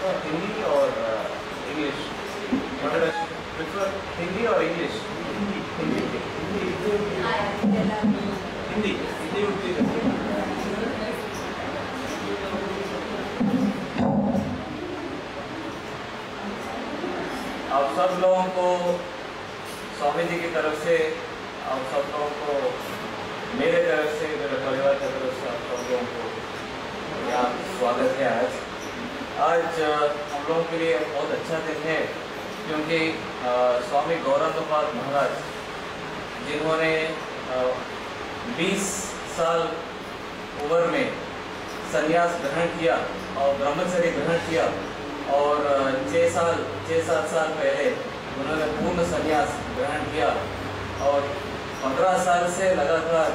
हिंदी और English? Prefer Hindi और English? Hindi Hindi Hindi उठती है। आप सब लोगों को स्वामी जी की तरफ से, आप सब लोगों को मेरे तरफ से, मेरे परिवार की तरफ से आप सब लोगों को यहाँ स्वागत है। आज हम लोगों के लिए बहुत अच्छा दिन है, क्योंकि स्वामी गौरांगपाद महाराज जिन्होंने 20 साल उम्र में संन्यास ग्रहण किया और ब्रह्मचर्य ग्रहण किया, और 6-7 साल पहले उन्होंने पूर्ण संन्यास ग्रहण किया, और 15 साल से लगातार,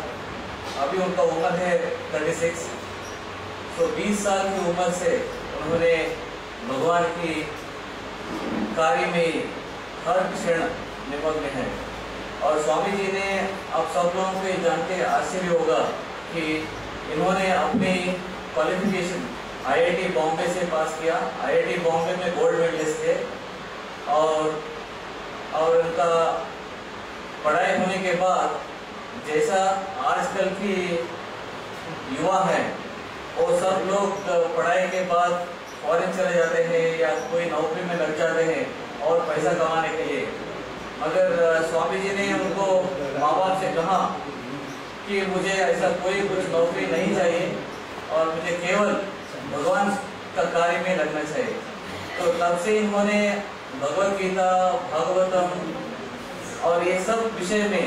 अभी उनका उम्र है 36, तो 20 साल की उम्र से उन्होंने भगवान की कार्य में हर क्षण निमग्न है। और स्वामी जी ने, आप सब लोगों को ये जान के आश्चर्य होगा कि इन्होंने अपनी क्वालिफिकेशन IIT बॉम्बे से पास किया। IIT बॉम्बे में गोल्ड मेडलिस्ट थे, और उनका पढ़ाई होने के बाद, जैसा आजकल की युवा हैं, वो सब लोग पढ़ाई के बाद फॉरेन चले जाते हैं या कोई नौकरी में लग जाते हैं और पैसा कमाने के लिए। मगर स्वामी जी ने उनको माँ बाप से कहा कि मुझे ऐसा कोई कुछ नौकरी नहीं चाहिए और मुझे केवल भगवान का कार्य में लगना चाहिए। तो तब से इन्होंने भगवद गीता, भागवतम और ये सब विषय में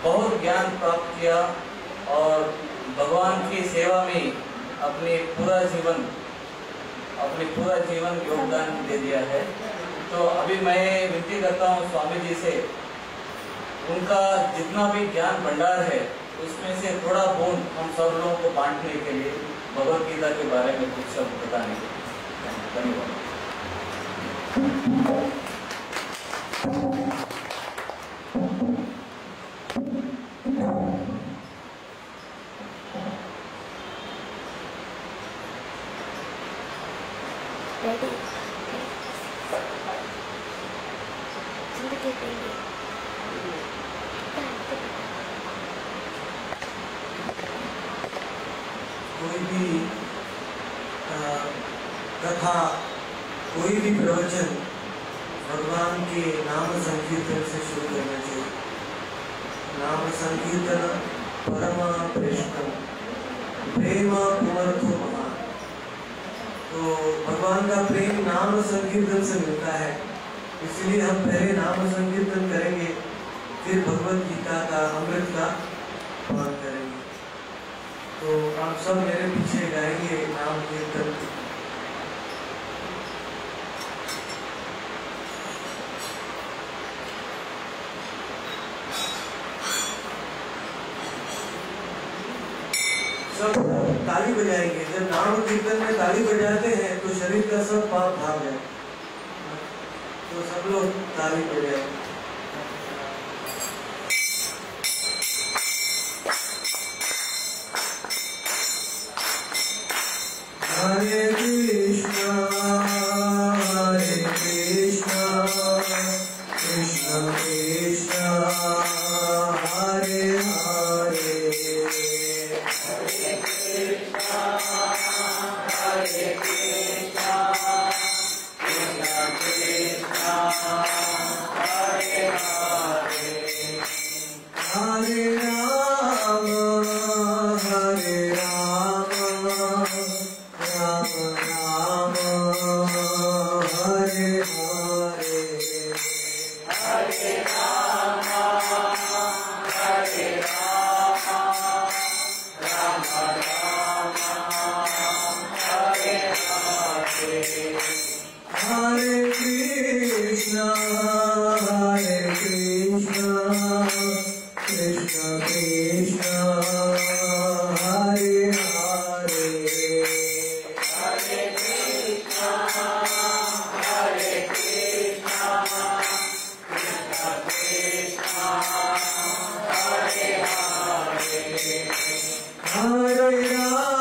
बहुत ज्ञान प्राप्त किया, और भगवान की सेवा में अपनी पूरा जीवन योगदान दे दिया है। तो अभी मैं विनती करता हूँ स्वामी जी से, उनका जितना भी ज्ञान भंडार है उसमें से थोड़ा बूंद हम सब लोगों को बांटने के लिए, भगवद गीता के बारे में कुछ शब्द बताने के लिए। धन्यवाद। कोई भी कथा, कोई भी प्रवचन भगवान के नाम संकीर्तन से शुरू करना चाहिए। नाम संकीर्तन परम प्रेष्ठम प्रेम कुमर्थो महान। तो भगवान का प्रेम नाम संकीर्तन से मिलता है, इसलिए हम पहले नाम संकीर्तन करेंगे, फिर भगवद गीता का अमृत का पान करेंगे। तो आप सब मेरे पीछे गाएंगे नाम कीर्तन। सब ताली बजाएंगे। जब नाम कीर्तन में ताली बजाते हैं तो शरीर का सब पाप भाग जाए। तो सब लोग ताली बजाएंगे। हरे कृष्णा कृष्णा कृष्णा हरे हरे, हरे कृष्णा कृष्णा कृष्णा हरे हरे, हरे राम हरे राम राम राम हरे हरे, हरे राम राम राम हरे हरे, हरे कृष्णा कृष्णा कृष्णा हरे हरे, हरे कृष्णा कृष्णा कृष्णा हरे हरे, हरे Ram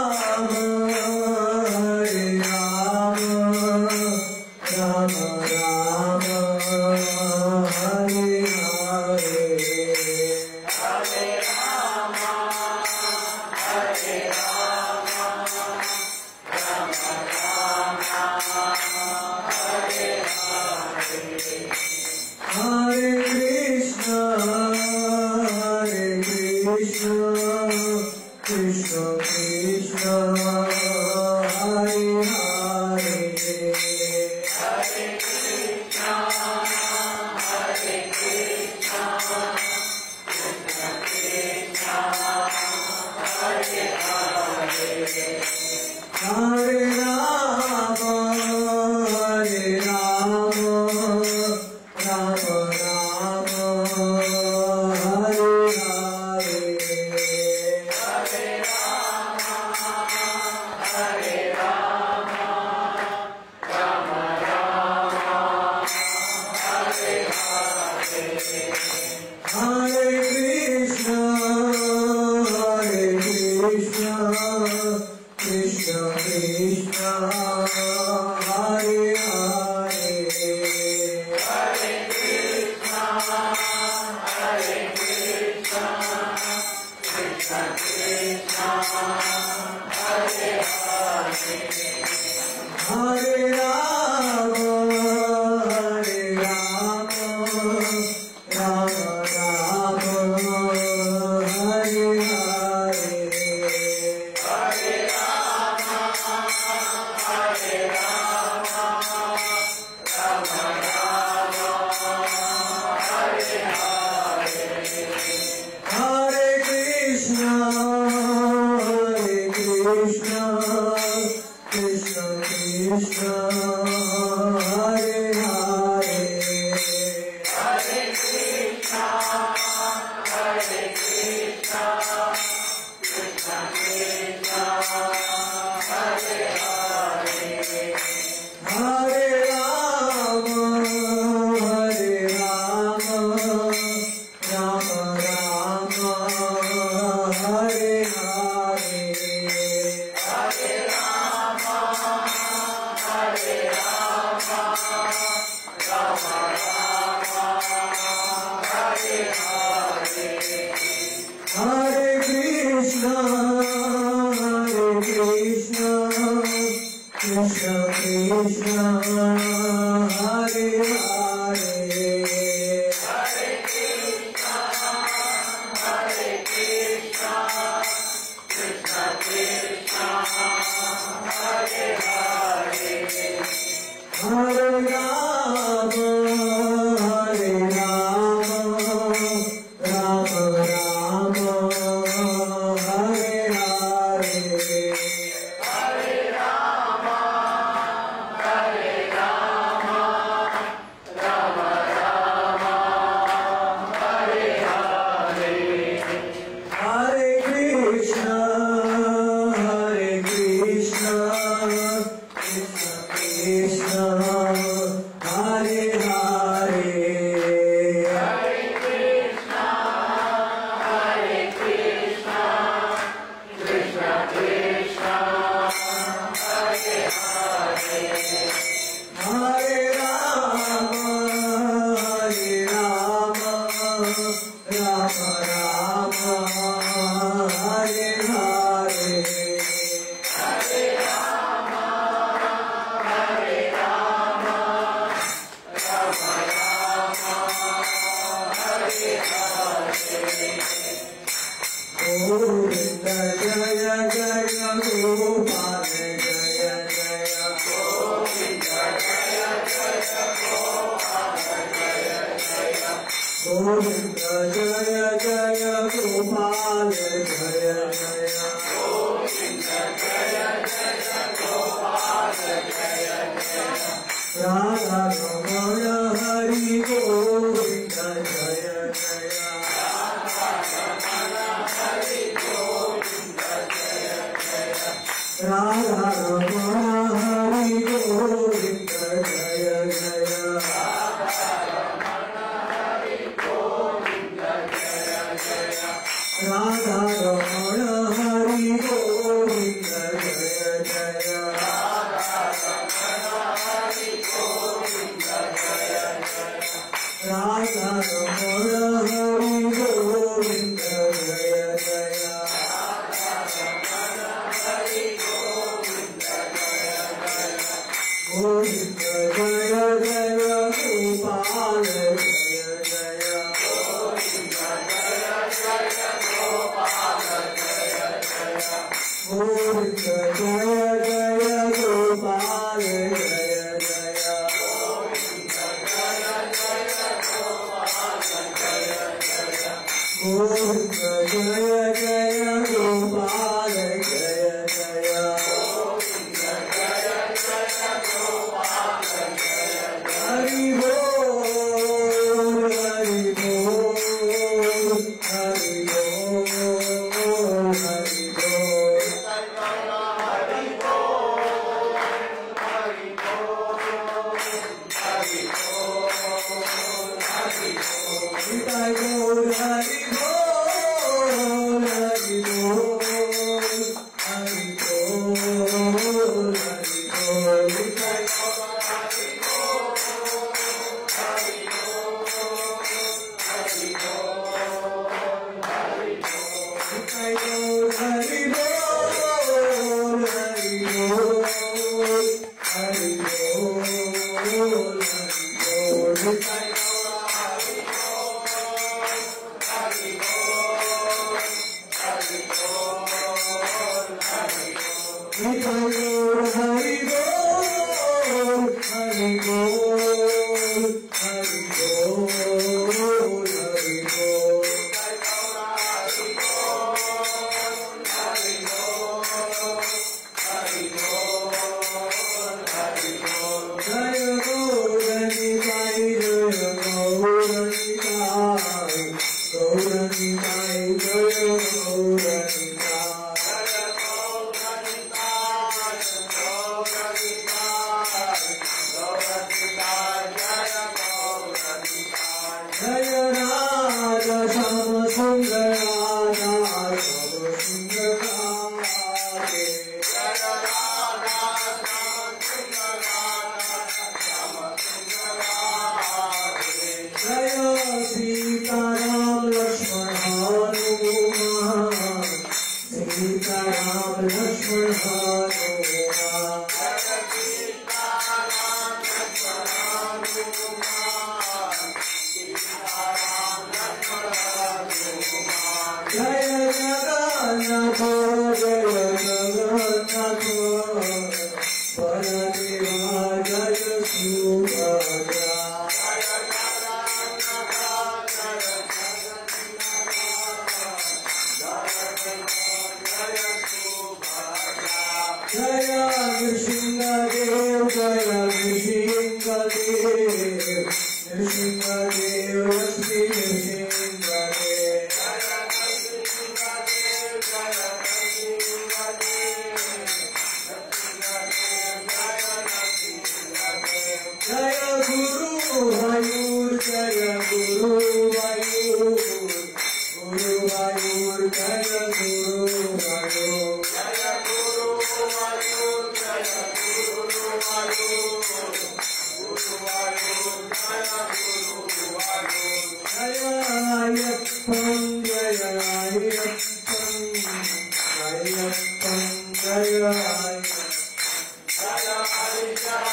Gita, Jaya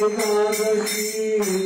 Bhagavad Gita.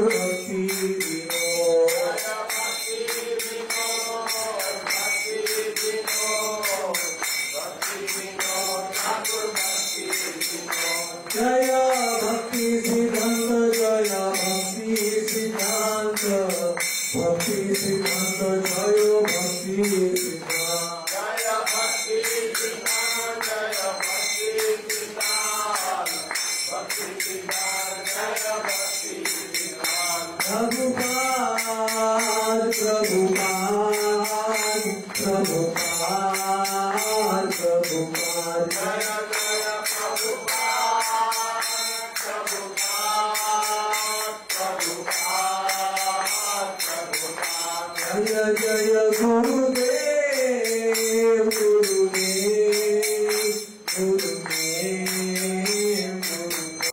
भक्ति विनोद जय भक्ति सिद्धांत जय भक्ति सिद्धांत भक्ति सिद्धांत जय भक्ति सिद्धांत प्रभुपाद प्रभुपाद प्रभुपाद प्रभुपाद जय जय गुरुदेव